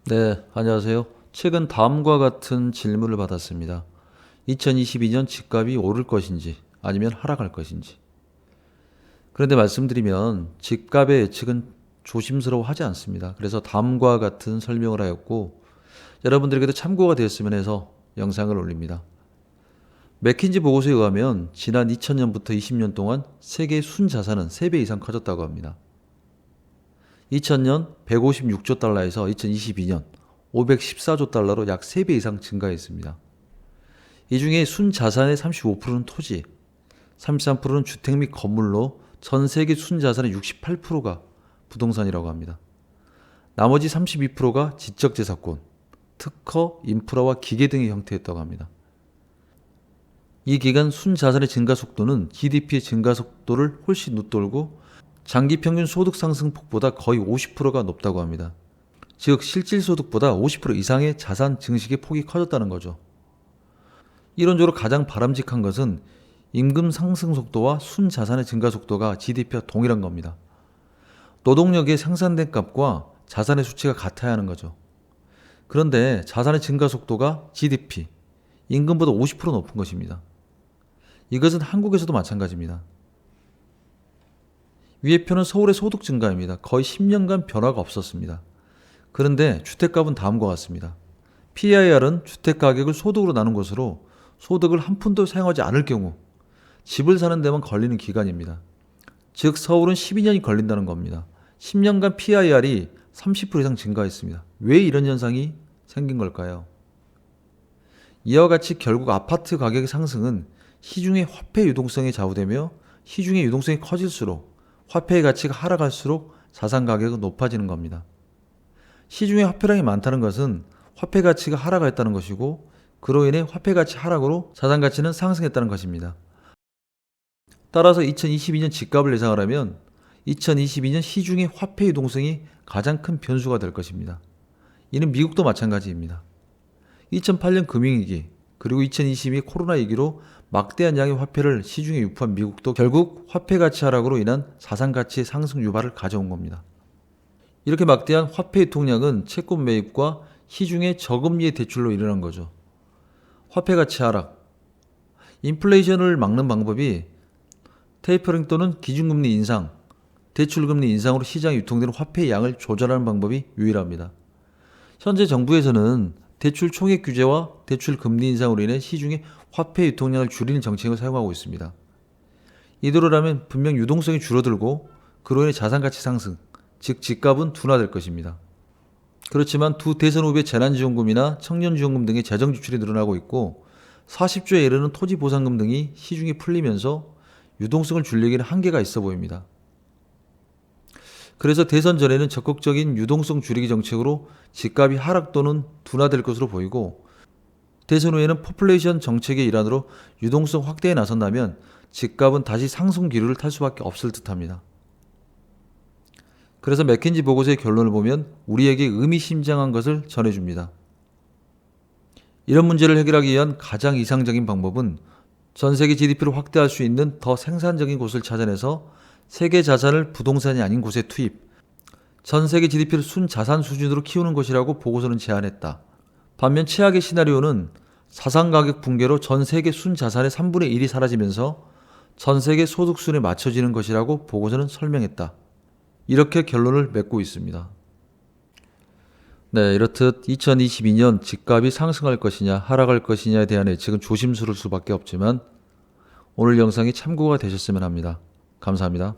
네, 안녕하세요. 최근 다음과 같은 질문을 받았습니다. 2022년 집값이 오를 것인지 아니면 하락할 것인지. 그런데 말씀드리면 집값의 예측은 조심스러워하지 않습니다. 그래서 다음과 같은 설명을 하였고 여러분들에게도 참고가 되었으면 해서 영상을 올립니다. 맥킨지 보고서에 의하면 지난 2000년부터 20년 동안 세계 순자산은 3배 이상 커졌다고 합니다. 2000년 156조 달러에서 2022년 514조 달러로 약 3배 이상 증가했습니다. 이 중에 순자산의 35%는 토지, 33%는 주택 및 건물로 전 세계 순자산의 68%가 부동산이라고 합니다. 나머지 32%가 지적재산권, 특허, 인프라와 기계 등의 형태였다고 합니다. 이 기간 순자산의 증가 속도는 GDP의 증가 속도를 훨씬 웃돌고 장기 평균 소득 상승폭보다 거의 50%가 높다고 합니다. 즉 실질 소득보다 50% 이상의 자산 증식의 폭이 커졌다는 거죠. 이론적으로 가장 바람직한 것은 임금 상승 속도와 순자산의 증가 속도가 GDP와 동일한 겁니다. 노동력의 생산된 값과 자산의 수치가 같아야 하는 거죠. 그런데 자산의 증가 속도가 GDP, 임금보다 50% 높은 것입니다. 이것은 한국에서도 마찬가지입니다. 위의 표는 서울의 소득 증가입니다. 거의 10년간 변화가 없었습니다. 그런데 주택값은 다음과 같습니다. PIR은 주택가격을 소득으로 나눈 것으로 소득을 한 푼도 사용하지 않을 경우 집을 사는 데만 걸리는 기간입니다. 즉 서울은 12년이 걸린다는 겁니다. 10년간 PIR이 30% 이상 증가했습니다. 왜 이런 현상이 생긴 걸까요? 이와 같이 결국 아파트 가격의 상승은 시중의 화폐 유동성에 좌우되며 시중의 유동성이 커질수록 화폐의 가치가 하락할수록 자산 가격은 높아지는 겁니다. 시중에 화폐량이 많다는 것은 화폐 가치가 하락했다는 것이고 그로 인해 화폐 가치 하락으로 자산 가치는 상승했다는 것입니다. 따라서 2022년 집값을 예상을 하면 2022년 시중의 화폐 유동성이 가장 큰 변수가 될 것입니다. 이는 미국도 마찬가지입니다. 2008년 금융위기 그리고 2022 코로나 위기로 막대한 양의 화폐를 시중에 유포한 미국도 결국 화폐 가치 하락으로 인한 자산 가치의 상승 유발을 가져온 겁니다. 이렇게 막대한 화폐 유통량은 채권 매입과 시중의 저금리의 대출로 일어난 거죠. 화폐 가치 하락. 인플레이션을 막는 방법이 테이퍼링 또는 기준금리 인상, 대출금리 인상으로 시장에 유통되는 화폐의 양을 조절하는 방법이 유일합니다. 현재 정부에서는 대출 총액 규제와 대출 금리 인상으로 인해 시중의 화폐 유통량을 줄이는 정책을 사용하고 있습니다. 이대로라면 분명 유동성이 줄어들고 그로 인해 자산가치 상승, 즉 집값은 둔화될 것입니다. 그렇지만 두 대선 후배 재난지원금이나 청년지원금 등의 재정 지출이 늘어나고 있고 40조에 이르는 토지보상금 등이 시중에 풀리면서 유동성을 줄이기에는 한계가 있어 보입니다. 그래서 대선 전에는 적극적인 유동성 줄이기 정책으로 집값이 하락 또는 둔화될 것으로 보이고 대선 후에는 포퓰레이션 정책의 일환으로 유동성 확대에 나선다면 집값은 다시 상승 기류를 탈 수밖에 없을 듯합니다. 그래서 맥킨지 보고서의 결론을 보면 우리에게 의미심장한 것을 전해줍니다. 이런 문제를 해결하기 위한 가장 이상적인 방법은 전 세계 GDP를 확대할 수 있는 더 생산적인 곳을 찾아내서 세계 자산을 부동산이 아닌 곳에 투입, 전 세계 GDP를 순자산 수준으로 키우는 것이라고 보고서는 제안했다. 반면 최악의 시나리오는 자산 가격 붕괴로 전 세계 순자산의 3분의 1이 사라지면서 전 세계 소득순에 맞춰지는 것이라고 보고서는 설명했다. 이렇게 결론을 맺고 있습니다. 네, 이렇듯 2022년 집값이 상승할 것이냐 하락할 것이냐에 대한 예측은 조심스러울 수밖에 없지만 오늘 영상이 참고가 되셨으면 합니다. 감사합니다.